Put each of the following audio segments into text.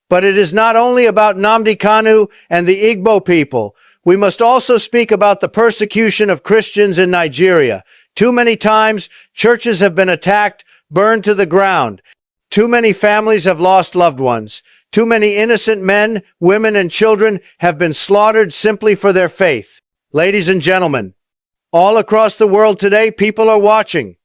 But it is not only about Nnamdi Kanu and the Igbo people. We must also speak about the persecution of Christians in Nigeria. Too many times, churches have been attacked, burned to the ground. Too many families have lost loved ones. Too many innocent men, women, and children have been slaughtered simply for their faith. Ladies and gentlemen, all across the world today, people are watching.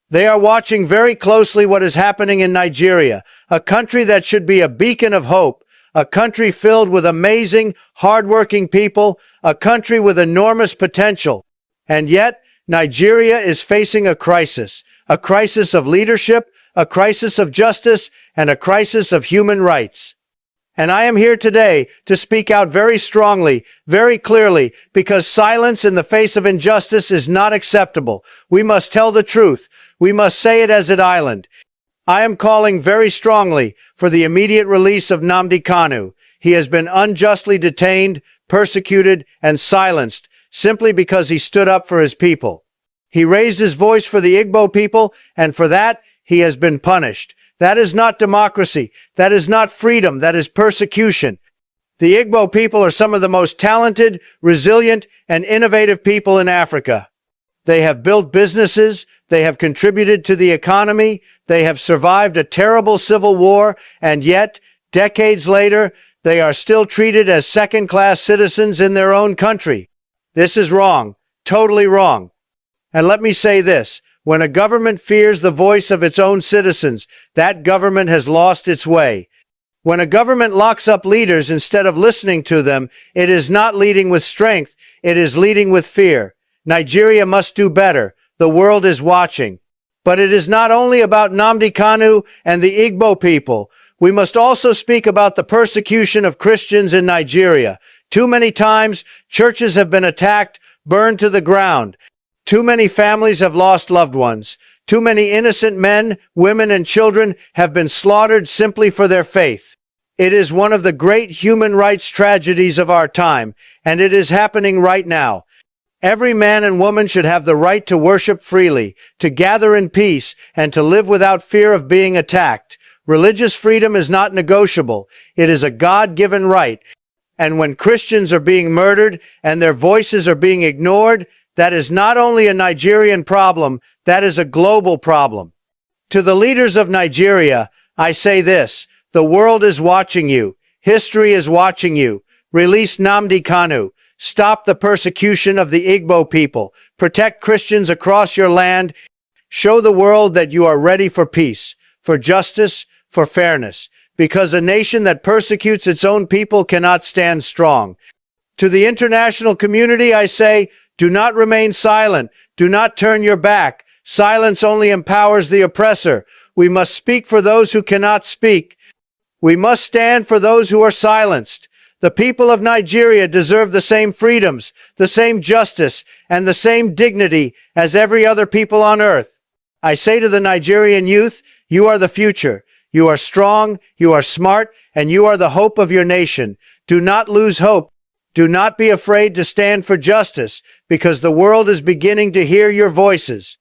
They are watching very closely what is happening in Nigeria, a country that should be a beacon of hope, a country filled with amazing, hardworking people, a country with enormous potential. And yet, Nigeria is facing a crisis of leadership, a crisis of justice, and a crisis of human rights. And I am here today to speak out very strongly, very clearly, because silence in the face of injustice is not acceptable. We must tell the truth. We must say it as it island. I am calling very strongly for the immediate release of Nnamdi Kanu. He has been unjustly detained, persecuted, and silenced simply because he stood up for his people. He raised his voice for the Igbo people, and for that, he has been punished. That is not democracy. That is not freedom. That is persecution. The Igbo people are some of the most talented, resilient, and innovative people in Africa. They have built businesses, they have contributed to the economy, they have survived a terrible civil war, and yet, decades later, they are still treated as second-class citizens in their own country. This is wrong, totally wrong. And let me say this, when a government fears the voice of its own citizens, that government has lost its way. When a government locks up leaders instead of listening to them, it is not leading with strength, it is leading with fear. Nigeria must do better. The world is watching. But it is not only about Nnamdi Kanu and the Igbo people. We must also speak about the persecution of Christians in Nigeria. Too many times, churches have been attacked, burned to the ground. Too many families have lost loved ones. Too many innocent men, women, and children have been slaughtered simply for their faith. It is one of the great human rights tragedies of our time, and it is happening right now. Every man and woman should have the right to worship freely, to gather in peace, and to live without fear of being attacked. Religious freedom is not negotiable. It is a God-given right. And when Christians are being murdered and their voices are being ignored, that is not only a Nigerian problem, that is a global problem. To the leaders of Nigeria, I say this, the world is watching you. History is watching you. Release Nnamdi Kanu. Stop the persecution of the Igbo people. Protect Christians across your land. Show the world that you are ready for peace, for justice, for fairness, because a nation that persecutes its own people cannot stand strong. To the international community, I say, do not remain silent. Do not turn your back. Silence only empowers the oppressor. We must speak for those who cannot speak. We must stand for those who are silenced. The people of Nigeria deserve the same freedoms, the same justice, and the same dignity as every other people on earth. I say to the Nigerian youth, you are the future. You are strong, you are smart, and you are the hope of your nation. Do not lose hope. Do not be afraid to stand for justice, because the world is beginning to hear your voices.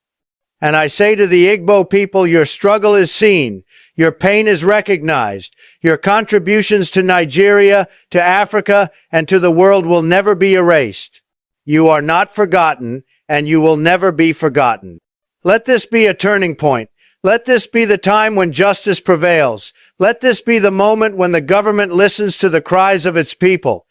And I say to the Igbo people, your struggle is seen, your pain is recognized, your contributions to Nigeria, to Africa, and to the world will never be erased. You are not forgotten, and you will never be forgotten. Let this be a turning point. Let this be the time when justice prevails. Let this be the moment when the government listens to the cries of its people.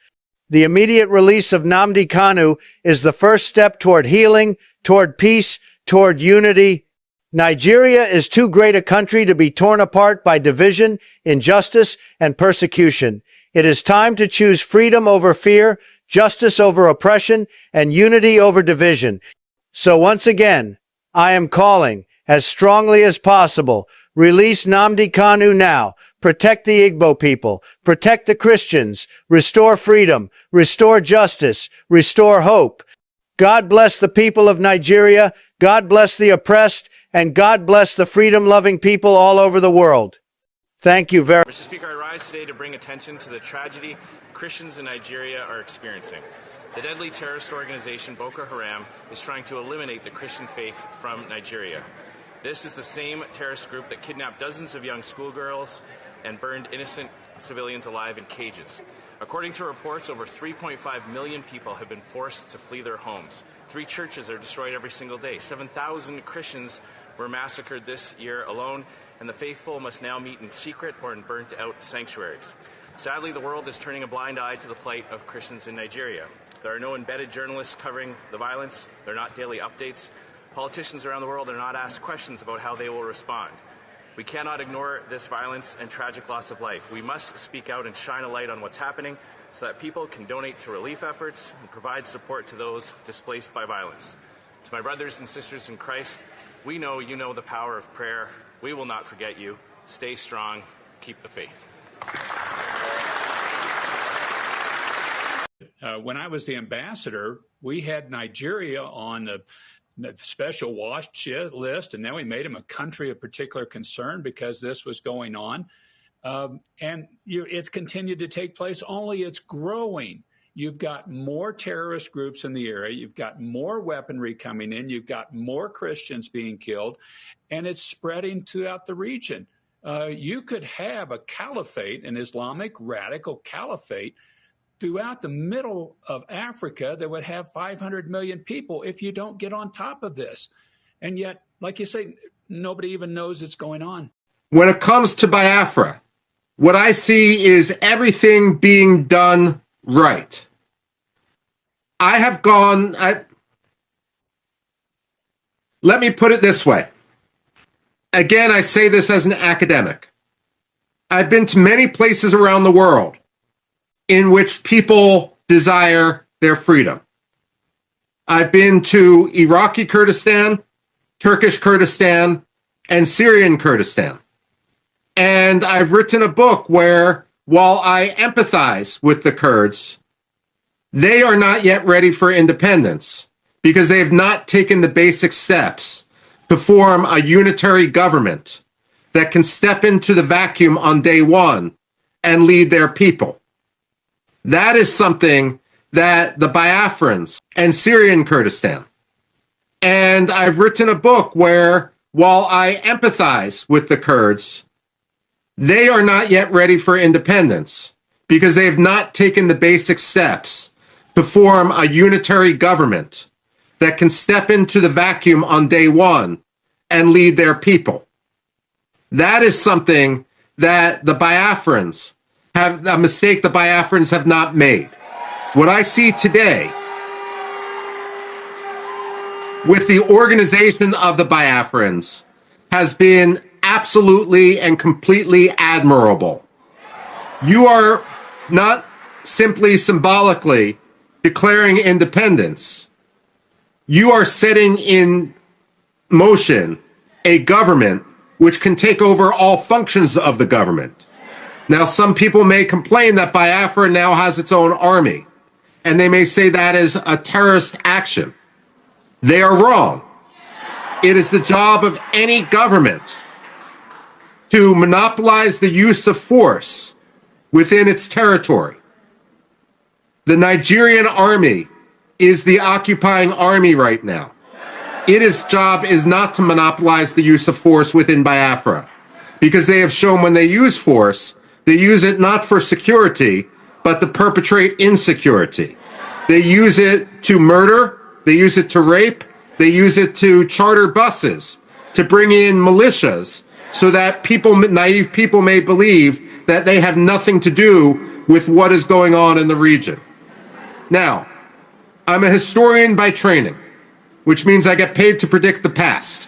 The immediate release of Nnamdi Kanu is the first step toward healing, toward peace, toward unity. Nigeria is too great a country to be torn apart by division, injustice, and persecution. It is time to choose freedom over fear, justice over oppression, and unity over division. So once again, I am calling, as strongly as possible, release Nnamdi Kanu now. Protect the Igbo people. Protect the Christians. Restore freedom. Restore justice. Restore hope. God bless the people of Nigeria. God bless the oppressed. And God bless the freedom-loving people all over the world. Thank you very much. Mr. Speaker, I rise today to bring attention to the tragedy Christians in Nigeria are experiencing. The deadly terrorist organization Boko Haram is trying to eliminate the Christian faith from Nigeria. This is the same terrorist group that kidnapped dozens of young schoolgirls, and burned innocent civilians alive in cages. According to reports, over 3.5 million people have been forced to flee their homes. 3 churches are destroyed every single day. 7,000 Christians were massacred this year alone, and the faithful must now meet in secret or in burnt-out sanctuaries. Sadly, the world is turning a blind eye to the plight of Christians in Nigeria. There are no embedded journalists covering the violence. There are not daily updates. Politicians around the world are not asked questions about how they will respond. We cannot ignore this violence and tragic loss of life. We must speak out and shine a light on what's happening so that people can donate to relief efforts and provide support to those displaced by violence. To my brothers and sisters in Christ, we know you know the power of prayer. We will not forget you. Stay strong. Keep the faith. When I was the ambassador, we had Nigeria on the special watch list, and then we made them a country of particular concern because this was going on. It's continued to take place, only it's growing. You've got more terrorist groups in the area. You've got more weaponry coming in. You've got more Christians being killed, and it's spreading throughout the region. You could have a caliphate, an Islamic radical caliphate, throughout the middle of Africa that would have 500 million people if you don't get on top of this. And yet, like you say, nobody even knows it's going on. When it comes to Biafra, what I see is everything being done right. Let me put it this way. Again, I say this as an academic. I've been to many places around the world in which people desire their freedom. I've been to Iraqi Kurdistan, Turkish Kurdistan, and Syrian Kurdistan. And I've written a book where, while I empathize with the Kurds, they are not yet ready for independence because they have not taken the basic steps to form a unitary government that can step into the vacuum on day one and lead their people. That is something that the Biafrans and Syrian Kurdistan. And I've written a book where, while I empathize with the Kurds, they are not yet ready for independence because they have not taken the basic steps to form a unitary government that can step into the vacuum on day one and lead their people. That is something that the Biafrans have a mistake the Biafrans have not made. What I see today with the organization of the Biafrans has been absolutely and completely admirable. You are not simply symbolically declaring independence. You are setting in motion a government which can take over all functions of the government. Now, some people may complain that Biafra now has its own army, and they may say that is a terrorist action. They are wrong. It is the job of any government to monopolize the use of force within its territory. The Nigerian army is the occupying army right now. Its job is not to monopolize the use of force within Biafra, because they have shown when they use force, they use it not for security, but to perpetrate insecurity. They use it to murder, they use it to rape, they use it to charter buses, to bring in militias, so that naive people may believe that they have nothing to do with what is going on in the region. Now, I'm a historian by training, which means I get paid to predict the past.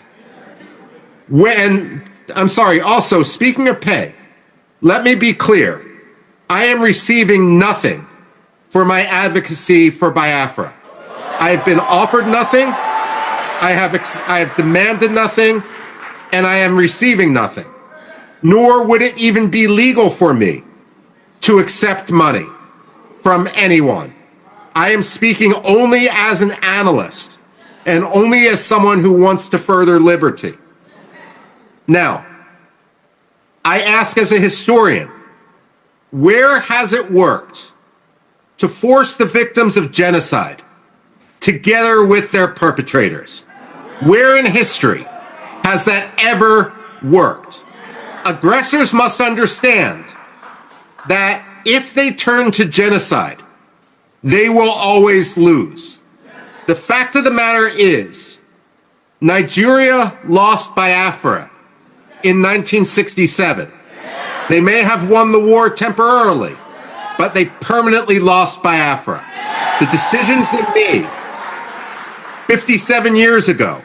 Also, speaking of pay, let me be clear. I am receiving nothing for my advocacy for Biafra. I have been offered nothing. I have demanded nothing, and I am receiving nothing. Nor would it even be legal for me to accept money from anyone. I am speaking only as an analyst and only as someone who wants to further liberty. Now, I ask as a historian, where has it worked to force the victims of genocide together with their perpetrators? Where in history has that ever worked? aggressors must understand that if they turn to genocide, they will always lose. The fact of the matter is, Nigeria lost Biafra in 1967. They may have won the war temporarily, but they permanently lost Biafra. The decisions they made 57 years ago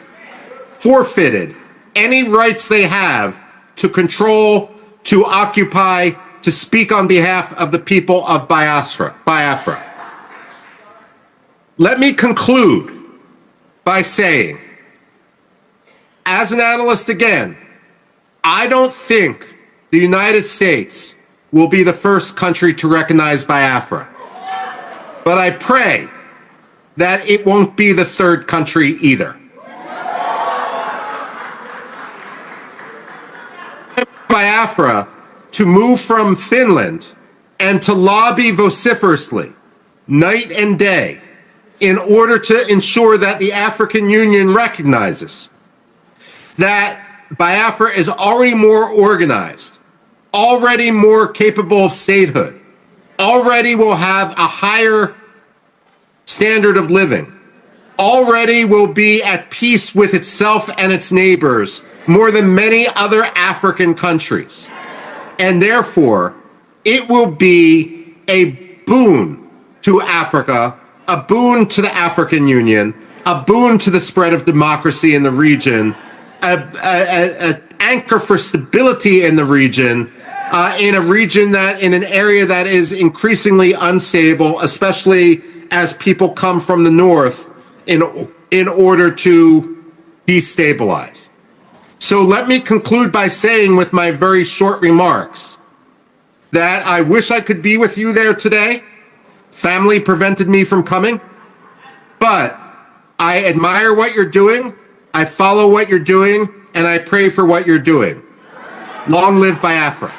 forfeited any rights they have to control, to occupy, to speak on behalf of the people of Biafra. Let me conclude by saying, as an analyst again, I don't think the United States will be the first country to recognize Biafra. But I pray that it won't be the third country either. Biafra to move from Finland and to lobby vociferously, night and day, in order to ensure that the African Union recognizes that Biafra is already more organized, already more capable of statehood, already will have a higher standard of living, already will be at peace with itself and its neighbors more than many other African countries. And therefore, it will be a boon to Africa, a boon to the African Union, a boon to the spread of democracy in the region, an anchor for stability in the region, in an area that is increasingly unstable, especially as people come from the north in order to destabilize. So let me conclude by saying, with my very short remarks, that I wish I could be with you there today. Family prevented me from coming, but I admire what you're doing, I follow what you're doing, and I pray for what you're doing. Long live Biafra.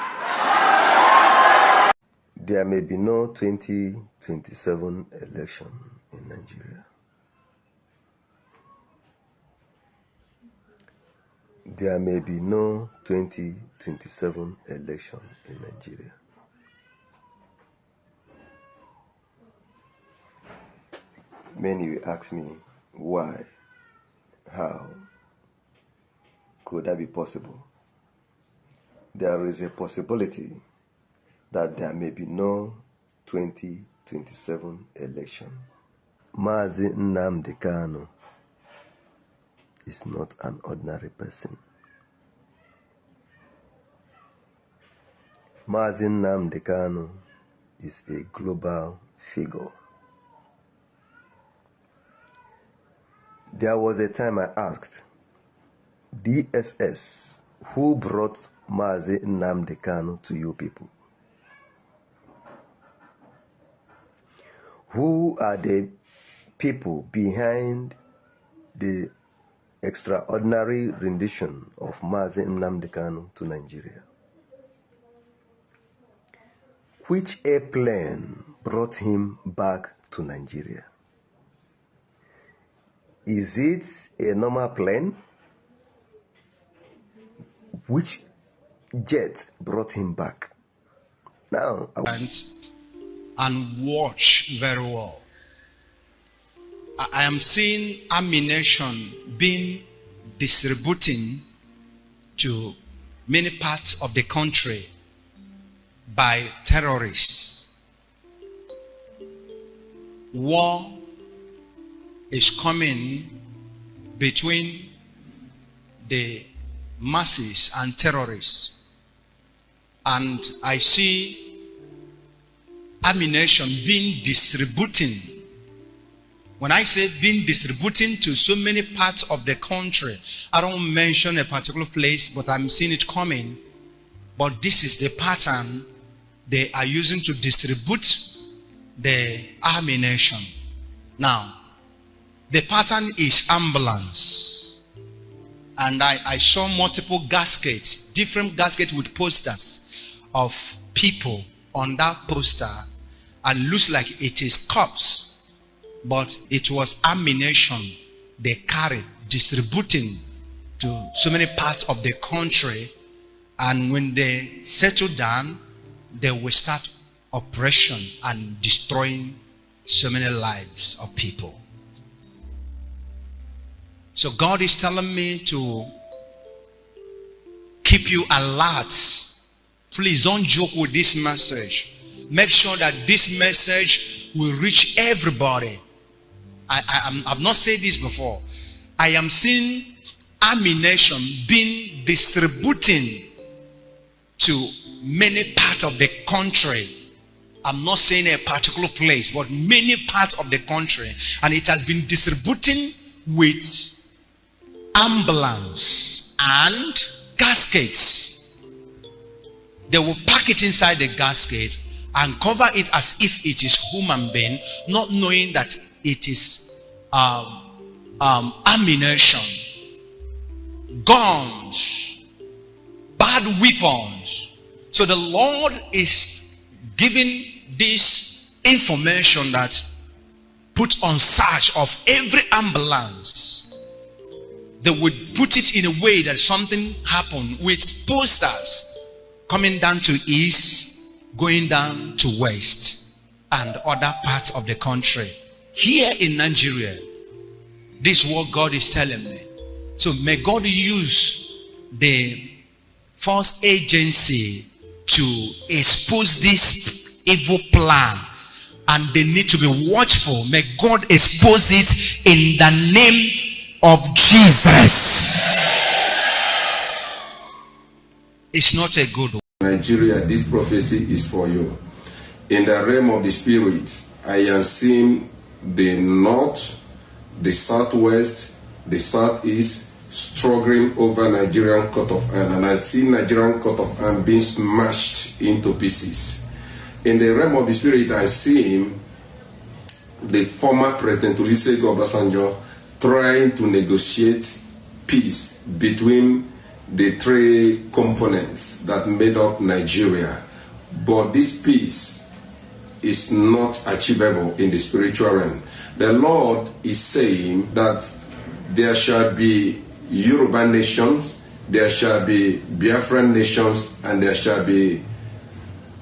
There may be no 2027 election in Nigeria. There may be no 2027 election in Nigeria. Many will ask me, why? How could that be possible? There is a possibility that there may be no 2027 election. Mazi Nnamdi Kanu is not an ordinary person. Mazi Nnamdi Kanu is a global figure. There was a time I asked DSS, who brought Mazi Nnamdi Kanu to you people? Who are the people behind the extraordinary rendition of Mazi Nnamdi Kanu to Nigeria? Which airplane brought him back to Nigeria? Is it a normal plane? Which jet brought him back? Now, and watch very well. I am seeing ammunition being distributing to many parts of the country by terrorists. War is coming between the masses and terrorists, and I see ammunition being distributing. When I say being distributing to so many parts of the country, I don't mention a particular place, but I'm seeing it coming. But this is the pattern they are using to distribute the ammunition. Now, the pattern is ambulance. And I saw multiple gaskets, different gaskets with posters of people on that poster, and looks like it is corpse, but it was ammunition they carried, distributing to so many parts of the country, And when they settle down, they will start oppression and destroying so many lives of people. So God is telling me to keep you alert. Please don't joke with this message. Make sure that this message will reach everybody. I've not said this before. I am seeing ammunition being distributing to many parts of the country. I'm not saying a particular place, but many parts of the country. And it has been distributing with ambulance and gaskets. They will pack it inside the gasket and cover it as if it is human being, not knowing that it is ammunition, guns, bad weapons. So the Lord is giving this information that put on search of every ambulance. They would put it in a way that something happened with posters coming down to east, going down to west, and other parts of the country. Here in Nigeria, this is what God is telling me. So may God use the false agency to expose this evil plan, and they need to be watchful. May God expose it in the name of Jesus. It's not a good one. Nigeria, this prophecy is for you. In the realm of the spirit, I am seeing the north, the southwest, the southeast struggling over Nigerian coat of arms, and I see Nigerian coat of arms being smashed into pieces. In the realm of the spirit, I see the former President Olusegun Obasanjo trying to negotiate peace between the three components that made up Nigeria. But this peace is not achievable in the spiritual realm. The Lord is saying that there shall be Yoruba nations, there shall be Biafran nations, and there shall be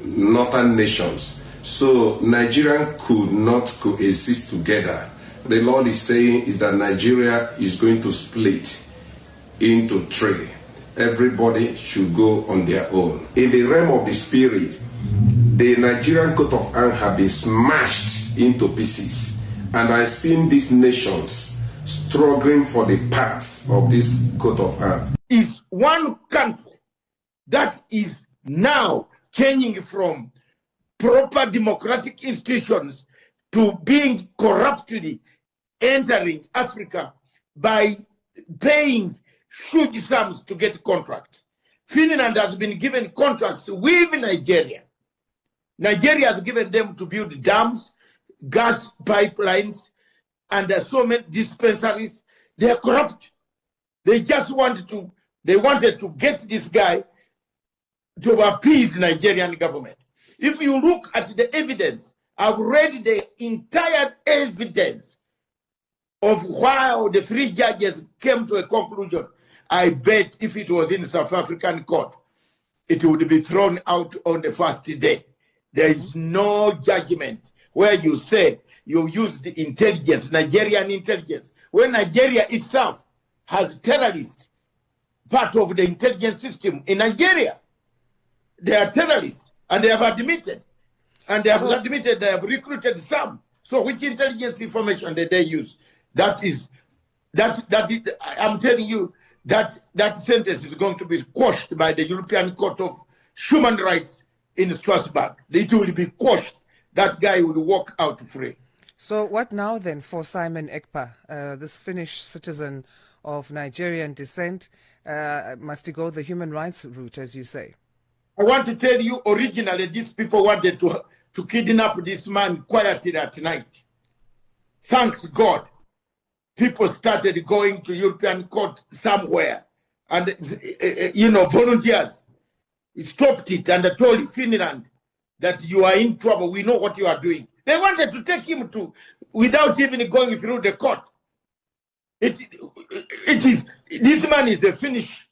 northern nations. So Nigeria could not coexist together. The Lord is saying is that Nigeria is going to split into three. Everybody should go on their own. In the realm of the spirit, the Nigerian coat of arms have been smashed into pieces, and I've seen these nations struggling for the parts of this coat of arms. Is one country that is now changing from proper democratic institutions to being corruptly entering Africa by paying huge sums to get contracts. Finland has been given contracts with Nigeria. Nigeria has given them to build dams, gas pipelines, and so many dispensaries. They are corrupt. They just wanted to get this guy to appease the Nigerian government. If you look at the evidence, I've read the entire evidence of how the three judges came to a conclusion. I bet if it was in South African court, it would be thrown out on the first day. There is no judgment where you say you use the intelligence, Nigerian intelligence, when Nigeria itself has terrorists, part of the intelligence system in Nigeria. They are terrorists, and they have admitted. And they have admitted they have recruited some. So which intelligence information did they use? I'm telling you, that sentence is going to be quashed by the European Court of Human Rights in Strasbourg. It will be quashed. That guy will walk out free. So what now then for Simon Ekpa, this Finnish citizen of Nigerian descent? Must he go the human rights route, as you say? I want to tell you, originally, these people wanted to kidnap this man quietly at night. Thanks God, people started going to European court somewhere, and volunteers stopped it and told Finland that you are in trouble. We know what you are doing. They wanted to take him to without even going through the court. This man is a Finnish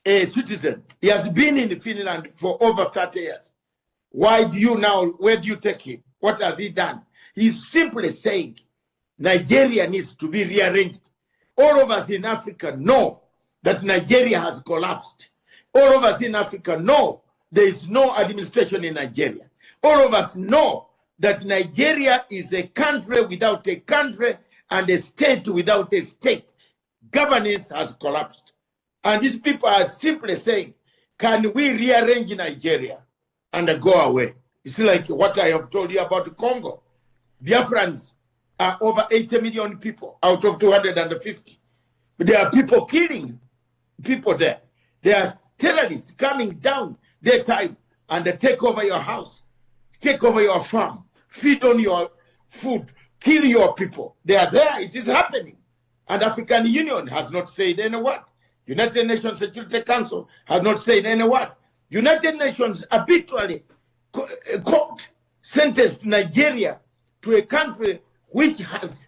a citizen. He has been in Finland for over 30 years. Why do you now, where do you take him? What has he done? He's simply saying Nigeria needs to be rearranged. All of us in Africa know that Nigeria has collapsed. All of us in Africa know there is no administration in Nigeria. All of us know that Nigeria is a country without a country and a state without a state. Governance has collapsed. And these people are simply saying, can we rearrange Nigeria and go away? It's like what I have told you about the Congo. Biafrans are over 80 million people out of 250. But there are people killing people there. There are terrorists coming down their time and they take over your house, take over your farm, feed on your food, kill your people. They are there. It is happening. And African Union has not said any word. United Nations Security Council has not said any word. United Nations habitually sentenced Nigeria to a country which has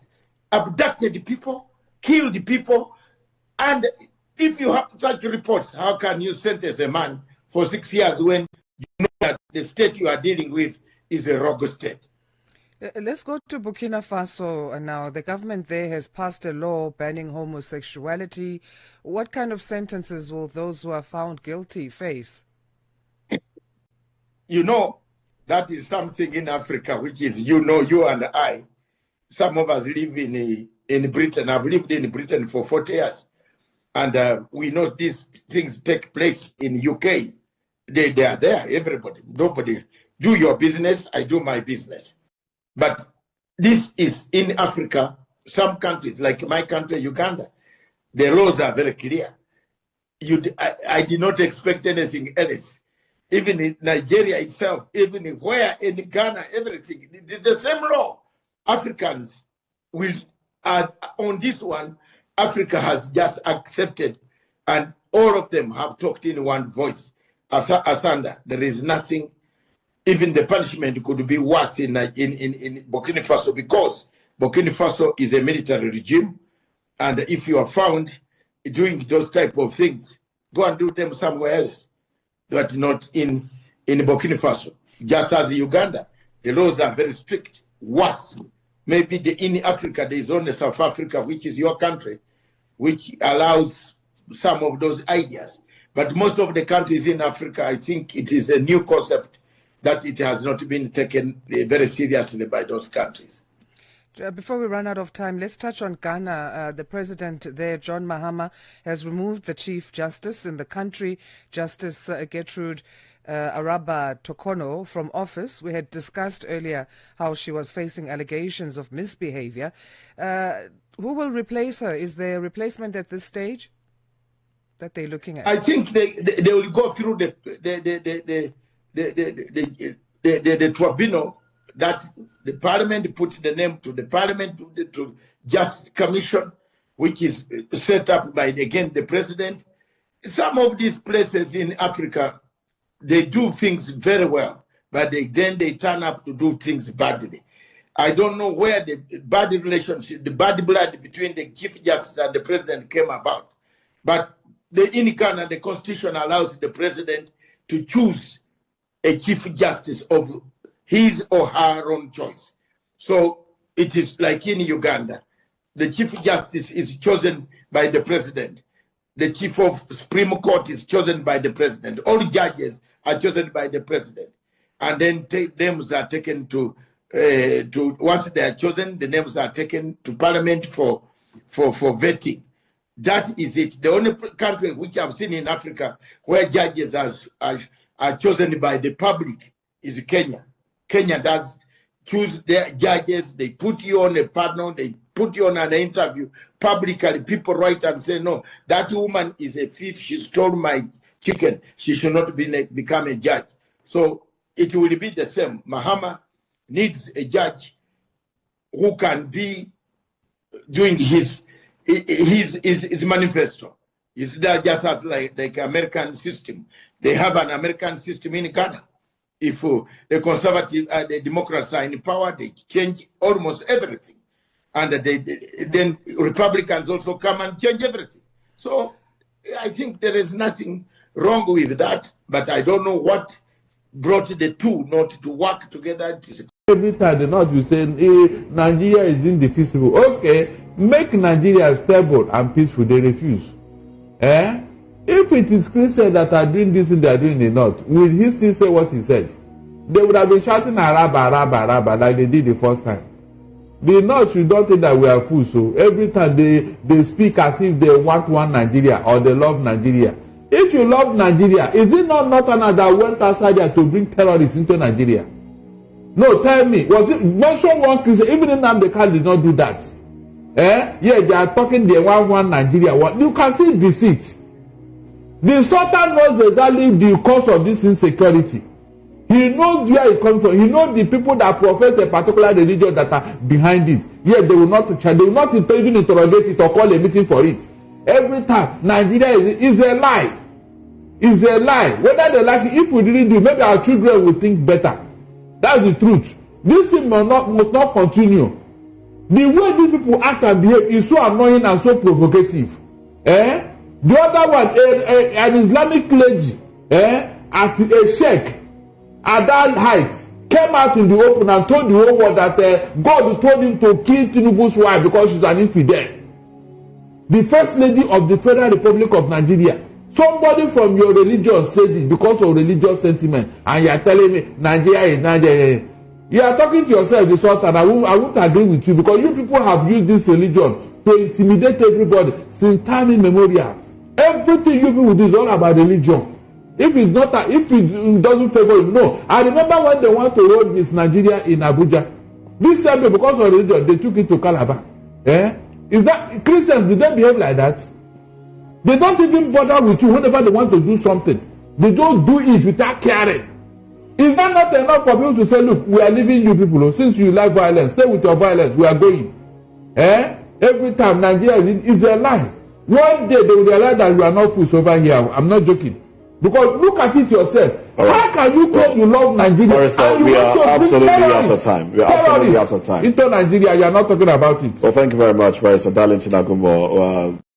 abducted people, killed people, and if you have such reports, how can you sentence a man for 6 years when you know that the state you are dealing with is a rogue state? Let's go to Burkina Faso now. The government there has passed a law banning homosexuality. What kind of sentences will those who are found guilty face? You know, that is something in Africa, which is, you know, you and I, some of us live in Britain. I've lived in Britain for 40 years. And we know these things take place in UK. They are there, everybody. Nobody. Do your business, I do my business. But this is in Africa, some countries, like my country, Uganda, the laws are very clear. I did not expect anything else. Even in Nigeria itself, even where in Ghana, everything, the same law. Africans will, on this one, Africa has just accepted, and all of them have talked in one voice. Asanda, there is nothing. Even the punishment could be worse in Burkina Faso, because Burkina Faso is a military regime, and if you are found doing those type of things, go and do them somewhere else, but not in Burkina Faso. Just as Uganda, the laws are very strict. Worse, maybe in Africa there is only South Africa, which is your country, which allows some of those ideas. But most of the countries in Africa, I think it is a new concept that it has not been taken very seriously by those countries. Before we run out of time, let's touch on Ghana. The president there, John Mahama, has removed the chief justice in the country, Justice Gertrude Araba Tokono, from office. We had discussed earlier how she was facing allegations of misbehavior. Who will replace her? Is there a replacement at this stage that they're looking at? I think they will go through the tribunal that the parliament put the name to. The parliament to Justice Commission, which is set up by, again, the president. Some of these places in Africa, they do things very well, but then they turn up to do things badly. I don't know where the bad relationship, the bad blood between the Chief Justice and the president came about. But in Ghana, the constitution allows the president to choose a Chief Justice of his or her own choice. So it is like in Uganda. The Chief Justice is chosen by the president. The Chief of Supreme Court is chosen by the president. All judges are chosen by the president. And then names are taken to once they are chosen, the names are taken to parliament for vetting. That is it. The only country which I've seen in Africa where judges are chosen by the public is Kenya. Kenya does choose their judges. They put you on a panel. They put you on an interview publicly. People write and say, no, that woman is a thief. She stole my chicken. She should not become a judge. So it will be the same. Mahama needs a judge who can be doing his manifesto. It's not just as like American system. They have an American system in Ghana. If the conservative, the Democrats are in power, they change almost everything. And then Republicans also come and change everything. So I think there is nothing wrong with that, but I don't know what brought the two not to work together. Every time the North will say Nigeria is indefeasible. Okay, make Nigeria stable and peaceful. They refuse. If it is Christians that are doing this and they are doing the North, will he still say what he said? They would have been shouting Araba, Araba, Araba like they did the first time. The North should not think that we are fools. So every time they speak as if they want one Nigeria or they love Nigeria. If you love Nigeria, is it not Northerners that went outside there to bring terrorists into Nigeria? No, tell me, was it mention one Christian? Even if Nnamdi did not do that. Yeah, they are talking they want one Nigeria. You can see deceit. The Sultan knows exactly the cause of this insecurity. He knows where it's coming from. He knows the people that profess a particular religion that are behind it. Yet they will not even interrogate it or call a meeting for it. Every time, Nigeria is a lie. It's a lie. Whether they like it, if we didn't do it, maybe our children will think better. That's the truth. This thing must not continue. The way these people act and behave is so annoying and so provocative. The other one, an Islamic clergy, at a sheikh, at that height, came out in the open and told the whole world that God told him to kill Tinubu's wife because she's an infidel. The first lady of the Federal Republic of Nigeria. Somebody from your religion said it because of religious sentiment, and you are telling me Nigeria is Nigeria. You are talking to yourself, the Sultan. I won't agree with you because you people have used this religion to intimidate everybody since time immemorial. Everything you people do is all about religion. If it doesn't favor you, no. I remember when they want to hold Miss Nigeria in Abuja. This same day, because of religion, they took it to Calabar. Is that Christians? Did they behave like that? They don't even bother with you whenever they want to do something. They don't do it without caring. Is that not enough for people to say, look, we are leaving you people. Since you like violence, stay with your violence. We are going. Every time Nigeria is a lie. One day they will realize that you are not fools over here. I'm not joking. Because look at it yourself. Right. How can you claim you love Nigeria? We are absolutely out of time. We are absolutely out of time. Into Nigeria, you are not talking about it. Well, thank you very much, Barrister Darlington Agumbo.